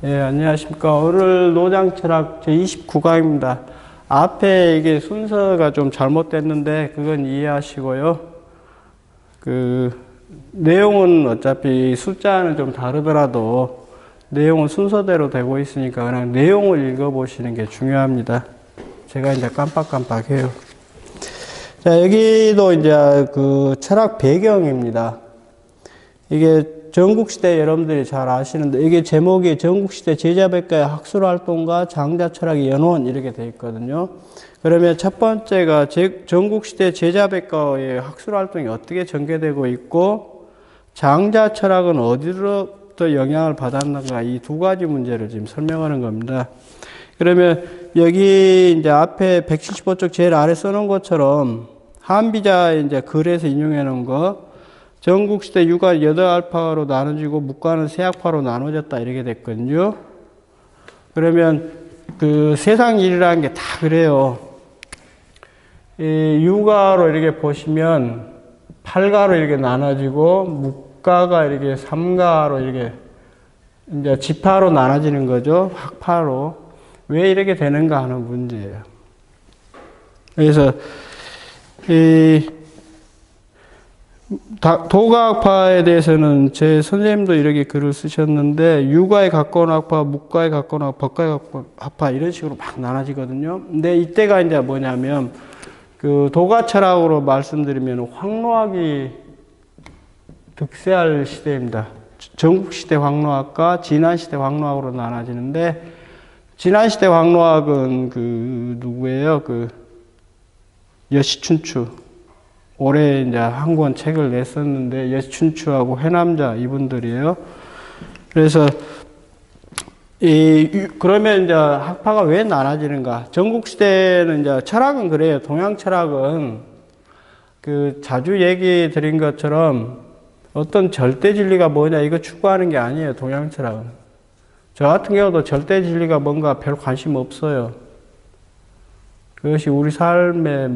예, 안녕하십니까. 오늘 노장철학 제29강입니다. 앞에 이게 순서가 좀 잘못됐는데, 그건 이해하시고요. 내용은 어차피 숫자는 좀 다르더라도, 내용은 순서대로 되고 있으니까 그냥 내용을 읽어보시는 게 중요합니다. 제가 이제 깜빡깜빡해요. 자, 여기도 이제 철학 배경입니다. 이게 전국시대 여러분들이 잘 아시는데, 이게 제목이 전국시대 제자백과의 학술활동과 장자철학의 연원 이렇게 되어 있거든요. 그러면 첫 번째가 전국시대 제자백과의 학술활동이 어떻게 전개되고 있고, 장자철학은 어디로부터 영향을 받았는가, 이 두 가지 문제를 지금 설명하는 겁니다. 그러면 여기 이제 앞에 175쪽 제일 아래 써놓은 것처럼 한비자의 이제 글에서 인용해 놓은 거, 전국시대 유가 8알파로 나눠지고 묵가는 세학파로 나눠졌다 이렇게 됐거든요. 그러면 세상 일이라는 게 다 그래요. 이 유가로 이렇게 보시면 8가로 이렇게 나눠지고 묵가가 이렇게 3가로 이렇게 이제 지파로 나눠지는 거죠. 학파로. 왜 이렇게 되는가 하는 문제예요. 그래서 도가학파에 대해서는 제 선생님도 이렇게 글을 쓰셨는데, 유가에 가까운 학파, 묵가에 가까운 학파, 법가에 가까운 학파 이런 식으로 막 나눠지거든요. 근데 이때가 이제 뭐냐면 도가철학으로 말씀드리면 황로학이 득세할 시대입니다. 전국시대 황로학과 진안시대 황로학으로 나눠지는데, 진안시대 황로학은 누구예요? 여시춘추. 올해 이제 한 권 책을 냈었는데, 여시춘추하고 해남자 이분들이에요. 그래서, 그러면 이제 학파가 왜 나눠지는가? 전국시대는 이제 철학은 그래요. 동양철학은 자주 얘기 드린 것처럼 어떤 절대 진리가 뭐냐, 이거 추구하는 게 아니에요. 동양철학은. 저 같은 경우도 절대 진리가 뭔가 별 관심 없어요. 그것이 우리 삶에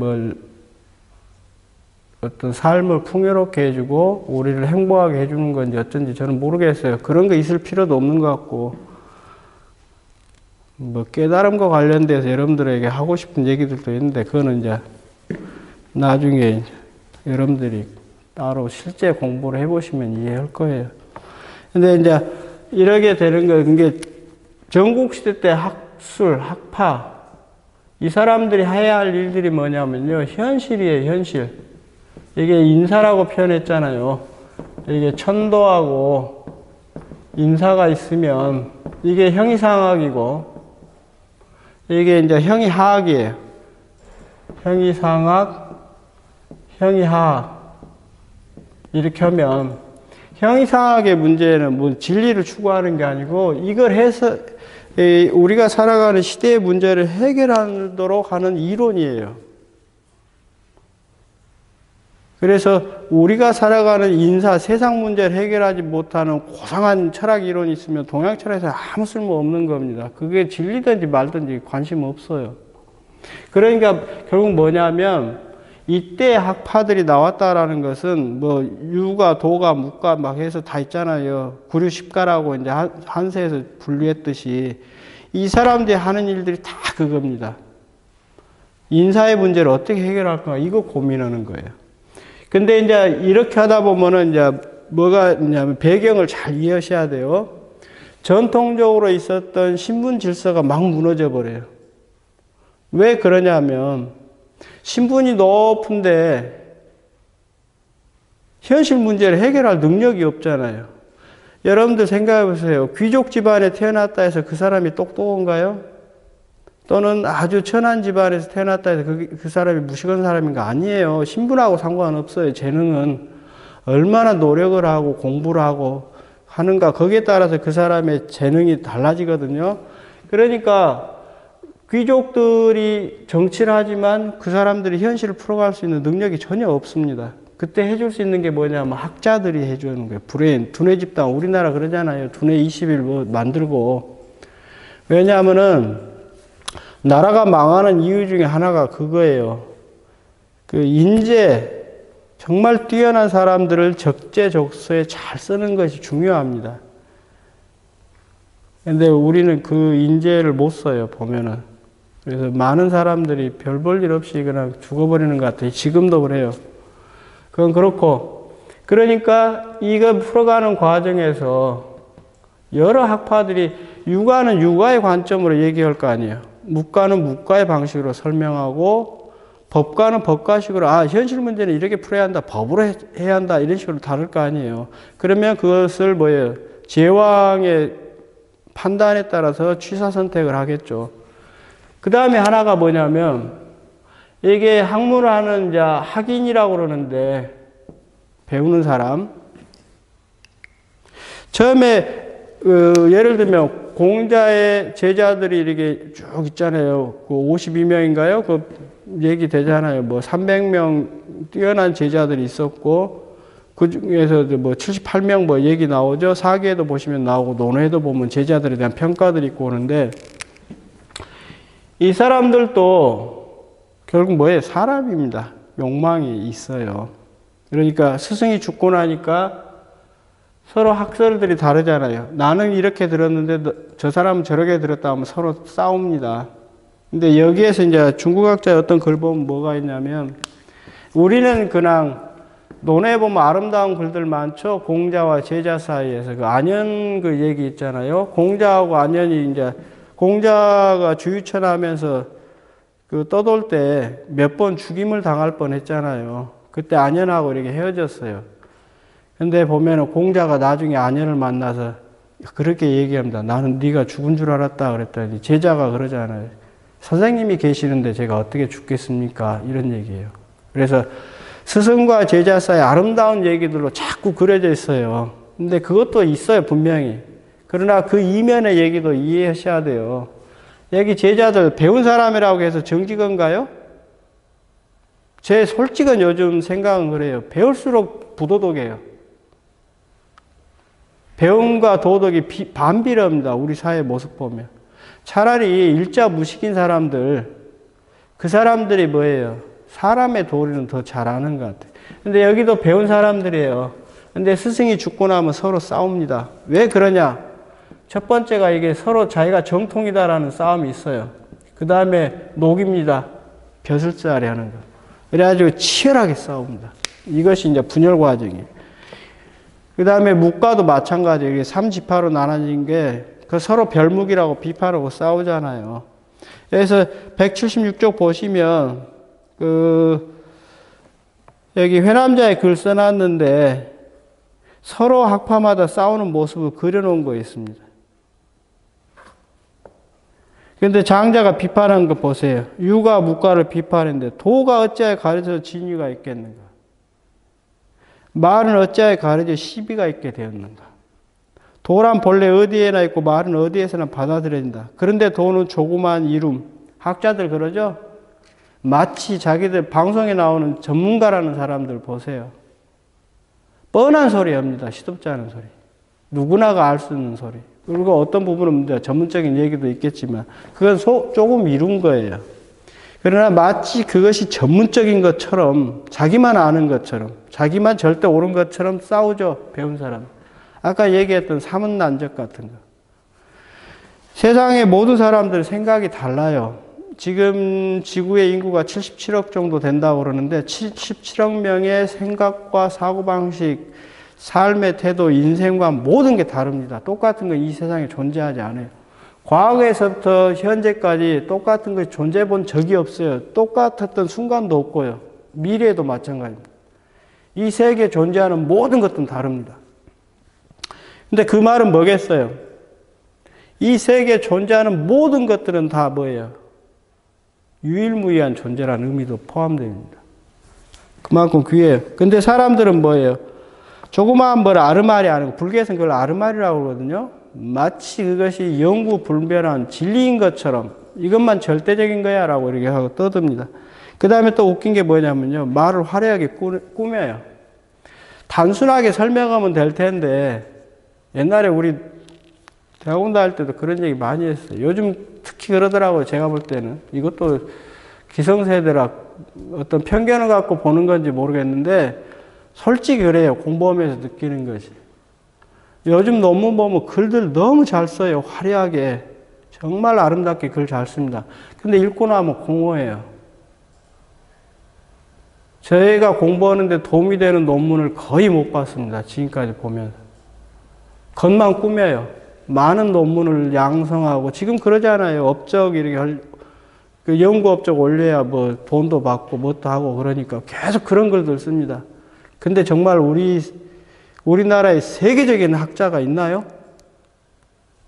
어떤 삶을 풍요롭게 해주고 우리를 행복하게 해주는 건지 어쩐지 저는 모르겠어요. 그런 거 있을 필요도 없는 것 같고, 깨달음과 관련돼서 여러분들에게 하고 싶은 얘기들도 있는데, 그거는 이제 나중에 여러분들이 따로 실제 공부를 해보시면 이해할 거예요. 근데 이제 이렇게 되는 거, 이게 전국시대 때 학술, 학파, 이 사람들이 해야 할 일들이 뭐냐면요, 현실이에요, 현실. 이게 인사라고 표현했잖아요. 이게 천도하고 인사가 있으면 이게 형이상학이고, 이게 이제 형이하학이에요. 형이상학, 형이하학. 이렇게 하면, 형이상학의 문제는 뭐 진리를 추구하는 게 아니고, 이걸 해서 우리가 살아가는 시대의 문제를 해결하도록 하는 이론이에요. 그래서 우리가 살아가는 인사, 세상 문제를 해결하지 못하는 고상한 철학 이론이 있으면 동양 철학에서 아무 쓸모 없는 겁니다. 그게 진리든지 말든지 관심 없어요. 그러니까 결국 뭐냐면, 이때 학파들이 나왔다라는 것은 유가, 도가, 묵가 막 해서 다 있잖아요. 구류 십가라고 이제 한세에서 분류했듯이 이 사람들이 하는 일들이 다 그겁니다. 인사의 문제를 어떻게 해결할까, 이거 고민하는 거예요. 근데 이제 이렇게 하다 보면은 이제 뭐가 있냐면, 배경을 잘 이해하셔야 돼요. 전통적으로 있었던 신분 질서가 막 무너져 버려요. 왜 그러냐면, 신분이 높은데 현실 문제를 해결할 능력이 없잖아요. 여러분들 생각해 보세요. 귀족 집안에 태어났다 해서 그 사람이 똑똑한가요? 또는 아주 천한 집안에서 태어났다 해서 그 사람이 무식한 사람인가? 아니에요. 신분하고 상관없어요. 재능은 얼마나 노력을 하고 공부를 하고 하는가, 거기에 따라서 그 사람의 재능이 달라지거든요. 그러니까 귀족들이 정치를 하지만 그 사람들이 현실을 풀어갈 수 있는 능력이 전혀 없습니다. 그때 해줄 수 있는 게 뭐냐면 학자들이 해주는 거예요. 브레인, 두뇌 집단, 우리나라 그러잖아요. 두뇌 20일 만들고. 왜냐하면은 나라가 망하는 이유 중에 하나가 그거예요. 인재, 정말 뛰어난 사람들을 적재적소에 잘 쓰는 것이 중요합니다. 근데 우리는 그 인재를 못 써요, 보면은. 그래서 많은 사람들이 별 볼 일 없이 그냥 죽어버리는 것 같아요. 지금도 그래요. 그건 그렇고. 그러니까 이거 풀어가는 과정에서 여러 학파들이 유가는 유가의 관점으로 얘기할 거 아니에요. 묵가는 묵가의 방식으로 설명하고 법가는 법가식으로 현실 문제는 이렇게 풀어야 한다. 법으로 해야 한다. 이런 식으로 다룰 거 아니에요. 그러면 그것을 뭐예요? 제왕의 판단에 따라서 취사 선택을 하겠죠. 그 다음에 하나가 뭐냐면 이게 학문을 하는 자 학인이라고 그러는데 배우는 사람 처음에 예를 들면 공자의 제자들이 이렇게 쭉 있잖아요. 그 52명인가요? 그 얘기 되잖아요. 뭐 300명 뛰어난 제자들이 있었고 그 중에서 뭐 78명 뭐 얘기 나오죠. 사기에도 보시면 나오고 논어에도 보면 제자들에 대한 평가들이 있고 오는데 이 사람들도 결국 뭐예요? 사람입니다. 욕망이 있어요. 그러니까 스승이 죽고 나니까 서로 학설들이 다르잖아요. 나는 이렇게 들었는데 저 사람은 저렇게 들었다 하면 서로 싸웁니다. 근데 여기에서 이제 중국학자의 어떤 글 보면 뭐가 있냐면 우리는 그냥 논에 보면 아름다운 글들 많죠. 공자와 제자 사이에서 그 안현 그 얘기 있잖아요. 공자하고 안현이 이제 공자가 주유천하면서 그 떠돌 때 몇 번 죽임을 당할 뻔 했잖아요. 그때 안현하고 이렇게 헤어졌어요. 근데 보면은 공자가 나중에 안현을 만나서 그렇게 얘기합니다. 나는 네가 죽은 줄 알았다 그랬더니 제자가 그러잖아요. 선생님이 계시는데 제가 어떻게 죽겠습니까? 이런 얘기예요. 그래서 스승과 제자 사이 아름다운 얘기들로 자꾸 그려져 있어요. 근데 그것도 있어요, 분명히. 그러나 그 이면의 얘기도 이해하셔야 돼요. 여기 제자들 배운 사람이라고 해서 정직한가요? 제 솔직한 요즘 생각은 그래요. 배울수록 부도덕해요. 배움과 도덕이 반비례합니다. 우리 사회 모습 보면. 차라리 일자 무식인 사람들, 그 사람들이 뭐예요? 사람의 도리는 더 잘하는 것 같아요. 근데 여기도 배운 사람들이에요. 근데 스승이 죽고 나면 서로 싸웁니다. 왜 그러냐? 첫 번째가 이게 서로 자기가 정통이다라는 싸움이 있어요. 그 다음에 녹입니다. 벼슬자리 하는 거. 그래가지고 치열하게 싸웁니다. 이것이 이제 분열 과정이에요. 그 다음에 묵가도 마찬가지예요. 3지파로 나눠진 게 그 서로 별묵이라고 비판하고 싸우잖아요. 그래서 176쪽 보시면 여기 회남자의 글 써놨는데 서로 학파마다 싸우는 모습을 그려놓은 거 있습니다. 그런데 장자가 비판한 거 보세요. 유가 묵가를 비판했는데 도가 어찌하여 가르쳐 진위가 있겠는가? 말은 어찌하여 가르쳐 시비가 있게 되었는가? 도란 본래 어디에나 있고 말은 어디에서나 받아들여진다. 그런데 도는 조그만 이름. 학자들 그러죠? 마치 자기들 방송에 나오는 전문가라는 사람들 보세요. 뻔한 소리 합니다. 시덥지 않은 소리. 누구나가 알 수 있는 소리. 그리고 어떤 부분은 전문적인 얘기도 있겠지만 그건 조금 이룬 거예요. 그러나 마치 그것이 전문적인 것처럼 자기만 아는 것처럼 자기만 절대 옳은 것처럼 싸우죠. 배운 사람. 아까 얘기했던 사문난적 같은 거. 세상의 모든 사람들 생각이 달라요. 지금 지구의 인구가 77억 정도 된다고 그러는데 77억 명의 생각과 사고방식, 삶의 태도, 인생과 모든 게 다릅니다. 똑같은 건 이 세상에 존재하지 않아요. 과거에서부터 현재까지 똑같은 것이 존재해 본 적이 없어요. 똑같았던 순간도 없고요. 미래에도 마찬가지입니다. 이 세계에 존재하는 모든 것들은 다릅니다. 근데 그 말은 뭐겠어요? 이 세계에 존재하는 모든 것들은 다 뭐예요? 유일무이한 존재라는 의미도 포함됩니다. 그만큼 귀해요. 근데 사람들은 뭐예요? 조그마한 뭘 아르마리 하는 거, 불교에서는 그걸 아르마리라고 그러거든요. 마치 그것이 영구불변한 진리인 것처럼 이것만 절대적인 거야 라고 이렇게 하고 떠듭니다. 그 다음에 또 웃긴 게 뭐냐면요. 말을 화려하게 꾸며요. 단순하게 설명하면 될 텐데 옛날에 우리 대학원 다닐 때도 그런 얘기 많이 했어요. 요즘 특히 그러더라고요. 제가 볼 때는. 이것도 기성세대라 어떤 편견을 갖고 보는 건지 모르겠는데 솔직히 그래요. 공부하면서 느끼는 것이. 요즘 논문 보면 글들 너무 잘 써요. 화려하게. 정말 아름답게 글 잘 씁니다. 근데 읽고 나면 공허해요. 저희가 공부하는데 도움이 되는 논문을 거의 못 봤습니다. 지금까지 보면. 겉만 꾸며요. 많은 논문을 양성하고, 지금 그러잖아요. 업적 이렇게, 그 연구 업적 올려야 뭐 돈도 받고 뭣도 하고 그러니까 계속 그런 글들 씁니다. 근데 정말 우리나라에 세계적인 학자가 있나요?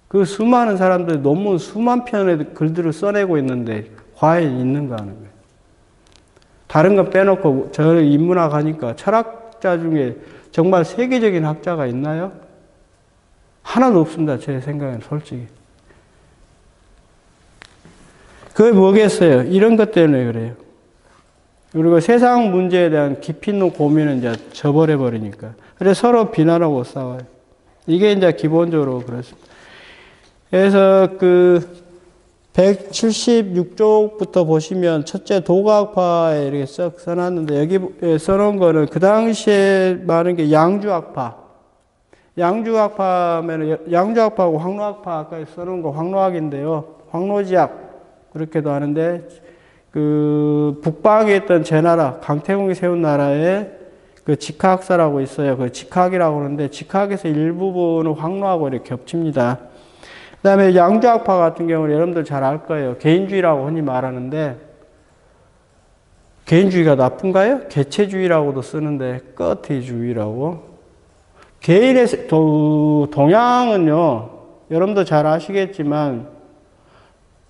그 수많은 사람들이 논문 수만 편의 글들을 써내고 있는데 과연 있는가 하는 거예요. 다른 거 빼놓고 저 인문학 하니까 철학자 중에 정말 세계적인 학자가 있나요? 하나도 없습니다. 제 생각엔 솔직히. 그게 뭐겠어요? 이런 것 때문에 그래요. 그리고 세상 문제에 대한 깊이 있는 고민은 이제 저버려 버리니까. 그래서 서로 비난하고 싸워요. 이게 이제 기본적으로 그렇습니다. 그래서 그 176쪽부터 보시면 첫째 도가학파에 이렇게 썩 써놨는데 여기 써놓은 거는 그 당시에 많은 게 양주학파. 양주학파하고 황로학파 아까 써놓은 거 황로학인데요. 황로지학 그렇게도 하는데 그 북방에 있던 제나라 강태공이 세운 나라에 그 직학사라고 있어요. 그 직학이라고 하는데 직학에서 일부분은 황로하고 이렇게 겹칩니다. 그 다음에 양주학파 같은 경우는 여러분들 잘 알 거예요. 개인주의라고 흔히 말하는데 개인주의가 나쁜가요? 개체주의라고도 쓰는데 끄트주의라고. 개인의 동양은요. 여러분도 잘 아시겠지만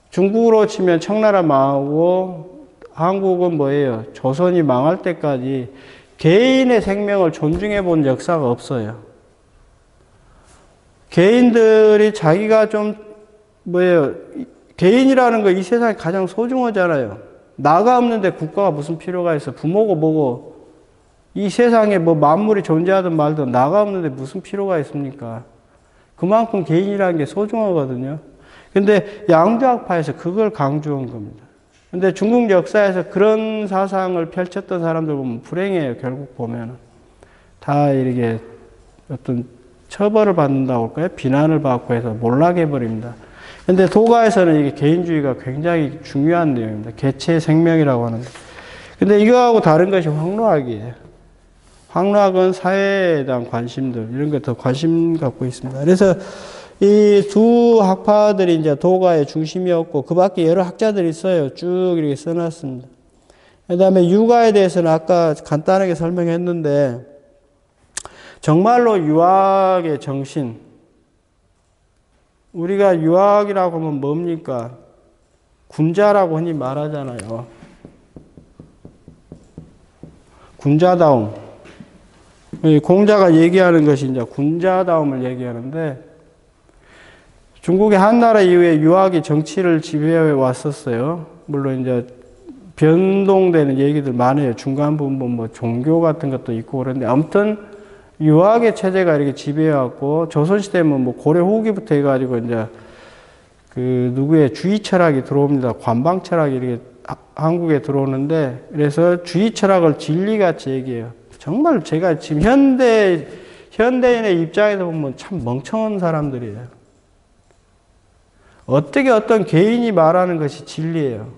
중국으로 치면 청나라 망하고 한국은 뭐예요? 조선이 망할 때까지 개인의 생명을 존중해 본 역사가 없어요. 개인들이 자기가 좀 뭐예요? 개인이라는 거 이 세상에 가장 소중하잖아요. 나가 없는데 국가가 무슨 필요가 있어? 부모고 뭐고 이 세상에 뭐 만물이 존재하든 말든 나가 없는데 무슨 필요가 있습니까? 그만큼 개인이라는 게 소중하거든요. 근데 양주학파에서 그걸 강조한 겁니다. 근데 중국 역사에서 그런 사상을 펼쳤던 사람들 보면 불행해요. 결국 보면 다 이렇게 어떤 처벌을 받는다고 할까요? 비난을 받고 해서 몰락해 버립니다. 근데 도가에서는 이게 개인주의가 굉장히 중요한 내용입니다. 개체의 생명이라고 하는데. 근데 이거하고 다른 것이 황로학이에요. 황로학은 사회에 대한 관심들, 이런 거 더 관심 갖고 있습니다. 그래서 이 두 학파들이 이제 도가의 중심이었고, 그 밖에 여러 학자들이 있어요. 쭉 이렇게 써놨습니다. 그 다음에 유가에 대해서는 아까 간단하게 설명했는데, 정말로 유학의 정신, 우리가 유학이라고 하면 뭡니까? 군자라고 흔히 말하잖아요. 군자다움. 공자가 얘기하는 것이 이제 군자다움을 얘기하는데, 중국의 한나라 이후에 유학이 정치를 지배해 왔었어요. 물론 이제 변동되는 얘기들 많아요. 중간 부분 뭐 종교 같은 것도 있고 그런데 아무튼 유학의 체제가 이렇게 지배해왔고, 조선시대면 뭐 고려 후기부터 해가지고 이제 그 누구의 주의 철학이 들어옵니다. 관방 철학이 이렇게 한국에 들어오는데, 그래서 주의 철학을 진리같이 얘기해요. 정말 제가 지금 현대인의 입장에서 보면 참 멍청한 사람들이에요. 어떻게 어떤 개인이 말하는 것이 진리예요.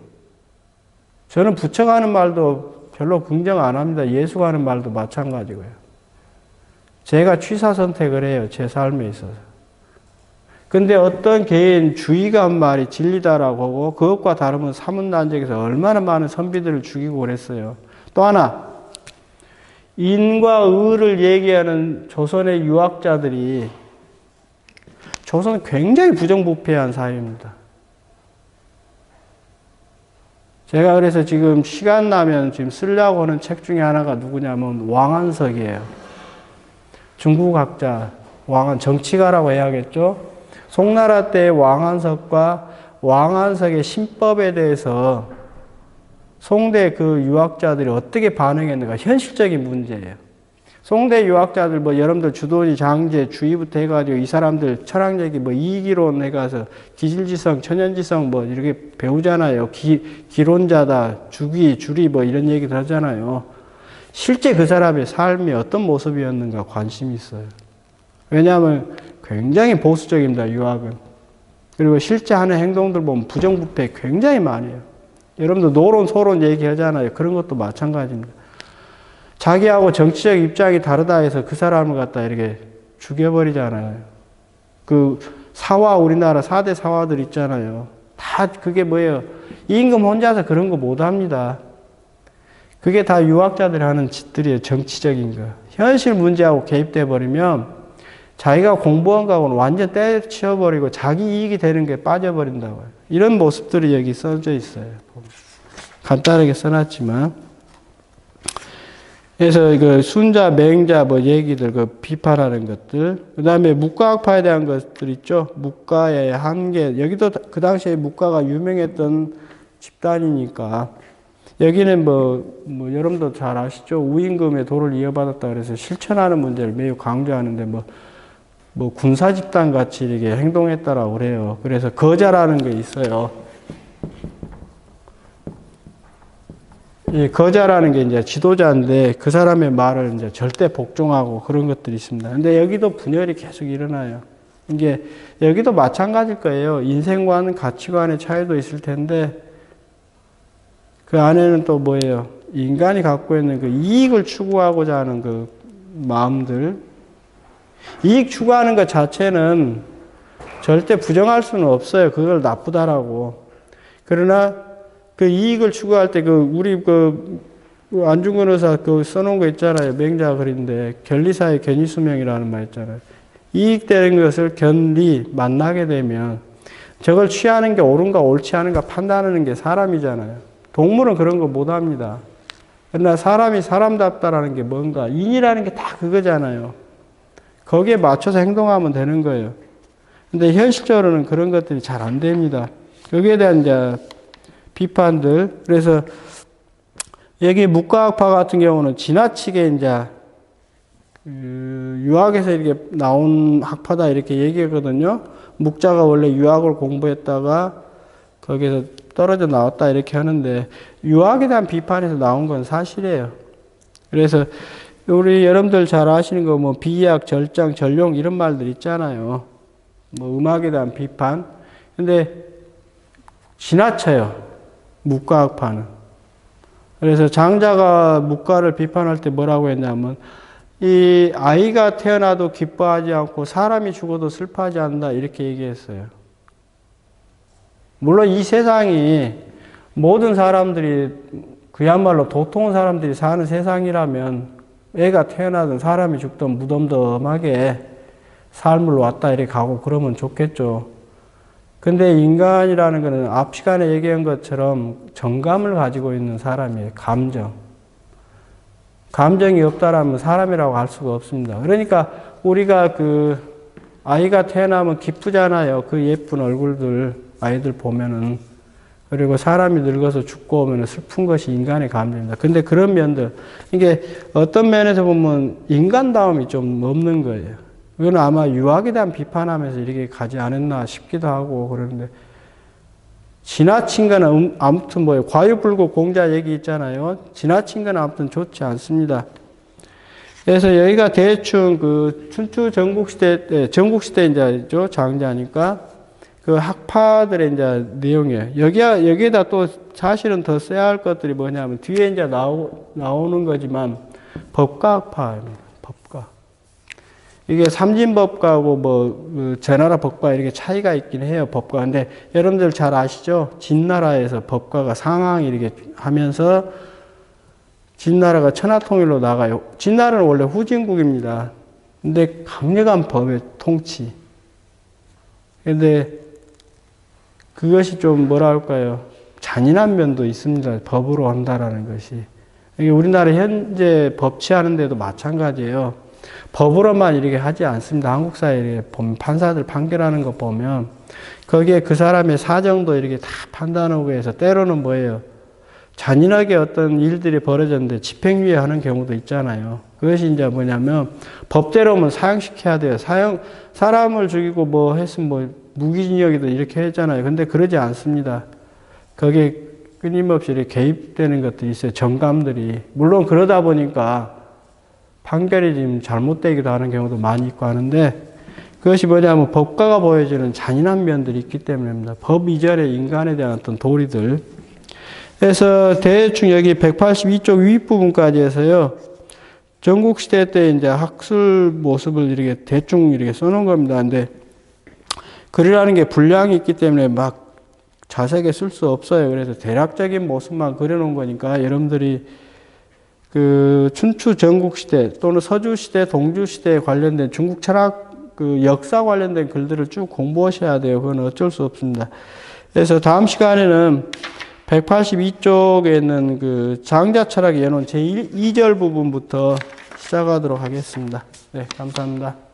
저는 부처가 하는 말도 별로 긍정 안 합니다. 예수가 하는 말도 마찬가지고요. 제가 취사 선택을 해요. 제 삶에 있어서. 근데 어떤 개인 주의가 한 말이 진리다라고 하고 그것과 다르면 사문난적에서 얼마나 많은 선비들을 죽이고 그랬어요. 또 하나, 인과 의를 얘기하는 조선의 유학자들이, 조선은 굉장히 부정부패한 사회입니다. 제가 그래서 지금 시간 나면 지금 쓰려고 하는 책 중에 하나가 누구냐면 왕한석이에요. 중국 학자, 정치가라고 해야겠죠. 송나라 때 왕한석과 왕한석의 신법에 대해서 송대 그 유학자들이 어떻게 반응했는가, 현실적인 문제예요. 송대 유학자들 뭐 여러분들 주도지, 장제, 주의부터 해가지고 이 사람들 철학적인 뭐 이기론 해가서 기질지성, 천연지성 뭐 이렇게 배우잖아요. 기론자다, 주리 뭐 이런 얘기들 하잖아요. 실제 그 사람의 삶이 어떤 모습이었는가 관심이 있어요. 왜냐하면 굉장히 보수적입니다, 유학은. 그리고 실제 하는 행동들 보면 부정부패 굉장히 많이 해요. 여러분들 노론, 소론 얘기하잖아요. 그런 것도 마찬가지입니다. 자기하고 정치적 입장이 다르다 해서 그 사람을 갖다 이렇게 죽여버리잖아요. 그 사화, 우리나라 4대 사화들 있잖아요. 다 그게 뭐예요? 임금 혼자서 그런 거 못 합니다. 그게 다 유학자들이 하는 짓들이에요. 정치적인 거. 현실 문제하고 개입돼 버리면 자기가 공부한 거하고는 완전 때려치워버리고 자기 이익이 되는 게 빠져버린다고요. 이런 모습들이 여기 써져 있어요. 간단하게 써놨지만. 그래서 그 순자, 맹자 뭐 얘기들 그 비판하는 것들. 그 다음에 묵과학파에 대한 것들 있죠. 묵과의 한계. 여기도 그 당시에 묵과가 유명했던 집단이니까. 여기는 뭐 여러분도 잘 아시죠? 우임금의 도를 이어받았다 그래서 실천하는 문제를 매우 강조하는데 뭐 군사 집단 같이 이렇게 행동했다라고 그래요. 그래서 거자라는 게 있어요. 이 거자라는 게 이제 지도자인데 그 사람의 말을 이제 절대 복종하고 그런 것들이 있습니다. 근데 여기도 분열이 계속 일어나요. 이게 여기도 마찬가지일 거예요. 인생관, 가치관의 차이도 있을 텐데 그 안에는 또 뭐예요? 인간이 갖고 있는 그 이익을 추구하고자 하는 그 마음들. 이익 추구하는 것 자체는 절대 부정할 수는 없어요. 그걸 나쁘다라고. 그러나 그 이익을 추구할 때 우리 안중근 의사 써놓은 거 있잖아요. 맹자 글인데 견리사의 견이수명이라는 말 있잖아요. 이익되는 것을 만나게 되면 저걸 취하는 게 옳은가 옳지 않은가 판단하는 게 사람이잖아요. 동물은 그런 거 못합니다. 그러나 사람이 사람답다라는 게 뭔가 인이라는 게 다 그거잖아요. 거기에 맞춰서 행동하면 되는 거예요. 근데 현실적으로는 그런 것들이 잘 안 됩니다. 여기에 대한 이제 비판들. 그래서 여기 묵과학파 같은 경우는 지나치게 이제 유학에서 이렇게 나온 학파다 이렇게 얘기하거든요. 묵자가 원래 유학을 공부했다가 거기서 떨어져 나왔다 이렇게 하는데 유학에 대한 비판에서 나온 건 사실이에요. 그래서 우리 여러분들 잘 아시는 거 뭐 비약, 절장, 전용 이런 말들 있잖아요. 뭐 음악에 대한 비판. 근데 지나쳐요. 묵과학파는. 그래서 장자가 묵과를 비판할 때 뭐라고 했냐면 이 아이가 태어나도 기뻐하지 않고 사람이 죽어도 슬퍼하지 않는다 이렇게 얘기했어요. 물론 이 세상이 모든 사람들이 그야말로 도통한 사람들이 사는 세상이라면 애가 태어나든 사람이 죽든 무덤덤하게 삶을 왔다 이렇게 가고 그러면 좋겠죠. 근데 인간이라는 것은 앞 시간에 얘기한 것처럼 정감을 가지고 있는 사람이에요. 감정. 감정이 없다라면 사람이라고 할 수가 없습니다. 그러니까 우리가 아이가 태어나면 기쁘잖아요. 그 예쁜 얼굴들 아이들 보면은. 그리고 사람이 늙어서 죽고 오면 슬픈 것이 인간의 감정입니다. 근데 그런 면들, 이게 어떤 면에서 보면 인간다움이 좀 없는 거예요. 이건 아마 유학에 대한 비판하면서 이렇게 가지 않았나 싶기도 하고 그러는데, 지나친 거는 아무튼 과유불급 공자 얘기 있잖아요. 지나친 건 아무튼 좋지 않습니다. 그래서 여기가 대충 춘추 전국시대 이제 장자니까 그 학파들의 이제 내용이에요. 여기에다 또 사실은 더 써야 할 것들이 뭐냐면 뒤에 이제 나오는 거지만 법과학파입니다. 법과. 이게 삼진법과하고 제나라 법과 이렇게 차이가 있긴 해요. 법과. 근데 여러분들 잘 아시죠? 진나라에서 법과가 상항 이렇게 하면서 진나라가 천하통일로 나가요. 진나라는 원래 후진국입니다. 근데 강력한 법의 통치. 근데 그것이 좀 잔인한 면도 있습니다. 법으로 한다라는 것이. 이게 우리나라 현재 법치하는 데도 마찬가지예요. 법으로만 이렇게 하지 않습니다. 한국 사회에 보면 판사들 판결하는 거 보면 거기에 그 사람의 사정도 이렇게 다 판단하고 해서 때로는 잔인하게 어떤 일들이 벌어졌는데 집행유예 하는 경우도 있잖아요. 그것이 이제 뭐냐면 법대로면 사형시켜야 돼요. 사람을 죽이고 했으면 무기징역이도 이렇게 했잖아요. 근데 그러지 않습니다. 거기에 끊임없이 이렇게 개입되는 것들이 있어요. 정감들이. 물론 그러다 보니까 판결이 지금 잘못되기도 하는 경우도 많이 있고 하는데, 그것이 뭐냐면 법과가 보여지는 잔인한 면들이 있기 때문입니다. 법 이전의 인간에 대한 어떤 도리들. 그래서 대충 여기 182쪽 윗부분까지 해서요, 전국시대 때 이제 학술 모습을 이렇게 대충 이렇게 써놓은 겁니다. 근데 글이라는 게 분량이 있기 때문에 막 자세하게 쓸 수 없어요. 그래서 대략적인 모습만 그려놓은 거니까 여러분들이 그 춘추 전국시대 또는 서주시대, 동주시대에 관련된 중국 철학 그 역사 관련된 글들을 쭉 공부하셔야 돼요. 그건 어쩔 수 없습니다. 그래서 다음 시간에는 182쪽에 있는 그 장자 철학에 해놓은 제2절 부분부터 시작하도록 하겠습니다. 네, 감사합니다.